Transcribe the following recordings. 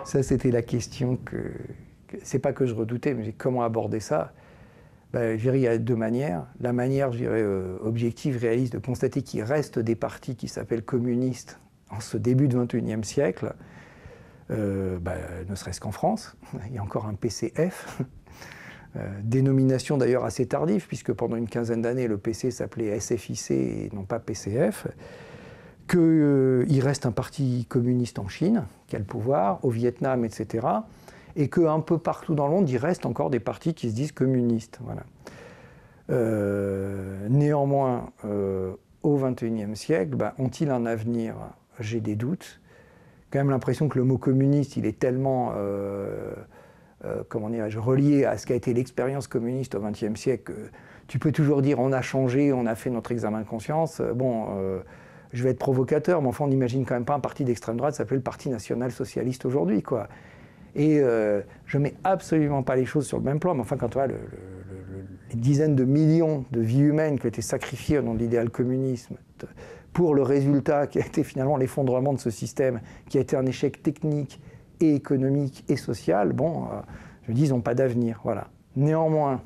Ça, c'était la question c'est pas que je redoutais, mais comment aborder ça? Ben, je dirais, il y a deux manières. La manière, je dirais, objective, réaliste, de constater qu'il reste des partis qui s'appellent communistes en ce début du XXIe siècle, ne serait-ce qu'en France. Il y a encore un PCF, dénomination d'ailleurs assez tardive, puisque pendant une quinzaine d'années, le PC s'appelait SFIC et non pas PCF. Qu'il reste un parti communiste en Chine, qui a le pouvoir, au Vietnam, etc. Et qu'un peu partout dans le monde, il reste encore des partis qui se disent communistes. Voilà. Néanmoins, au XXIe siècle, ont-ils un avenir? J'ai des doutes. J'ai quand même l'impression que le mot communiste, il est tellement comment dirais-je, relié à ce qu'a été l'expérience communiste au XXe siècle. Tu peux toujours dire on a changé, on a fait notre examen de conscience. Je vais être provocateur, mais enfin on n'imagine quand même pas un parti d'extrême droite s'appeler le Parti national-socialiste aujourd'hui, quoi. Et je mets absolument pas les choses sur le même plan, mais enfin quand tu vois les dizaines de millions de vies humaines qui ont été sacrifiées au nom de l'idéal communisme pour le résultat qui a été finalement l'effondrement de ce système, qui a été un échec technique et économique et social, je me dis ils n'ont pas d'avenir, voilà. Néanmoins,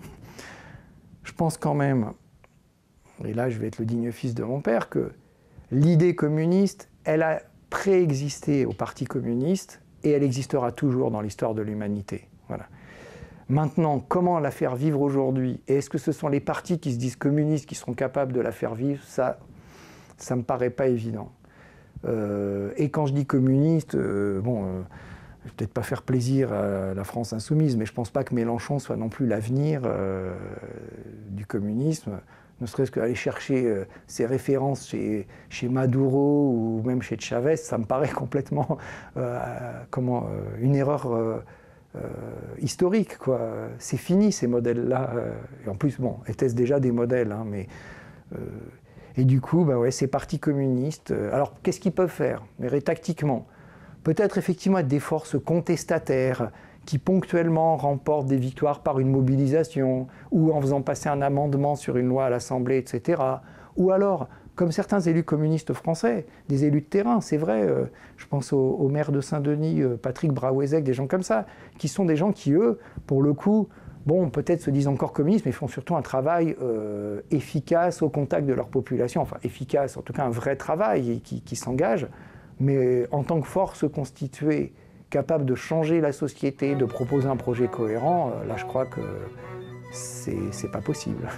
je pense quand même, et là je vais être le digne fils de mon père, que l'idée communiste, elle a préexisté au Parti communiste et elle existera toujours dans l'histoire de l'humanité. Voilà. Maintenant, comment la faire vivre aujourd'hui? Et est-ce que ce sont les partis qui se disent communistes qui seront capables de la faire vivre? Ça me paraît pas évident. Et quand je dis communiste, je vais peut-être pas faire plaisir à la France insoumise, mais je pense pas que Mélenchon soit non plus l'avenir du communisme. Ne serait-ce qu'aller chercher ses références chez Maduro ou même chez Chavez, ça me paraît complètement une erreur historique, quoi. C'est fini ces modèles-là. Et en plus, étaient-ce déjà des modèles, hein, mais et du coup, ces partis communistes. Alors, qu'est-ce qu'ils peuvent faire? Mais tactiquement, peut-être effectivement être des forces contestataires qui ponctuellement remportent des victoires par une mobilisation, ou en faisant passer un amendement sur une loi à l'Assemblée, etc. Ou alors, comme certains élus communistes français, des élus de terrain, c'est vrai, je pense au maire de Saint-Denis, Patrick Braouezec, des gens comme ça, qui sont des gens qui, eux, pour le coup, peut-être se disent encore communistes, mais font surtout un travail efficace au contact de leur population, enfin efficace, en tout cas un vrai travail qui s'engage, mais en tant que force constituée, capable de changer la société, de proposer un projet cohérent, là je crois que c'est pas possible.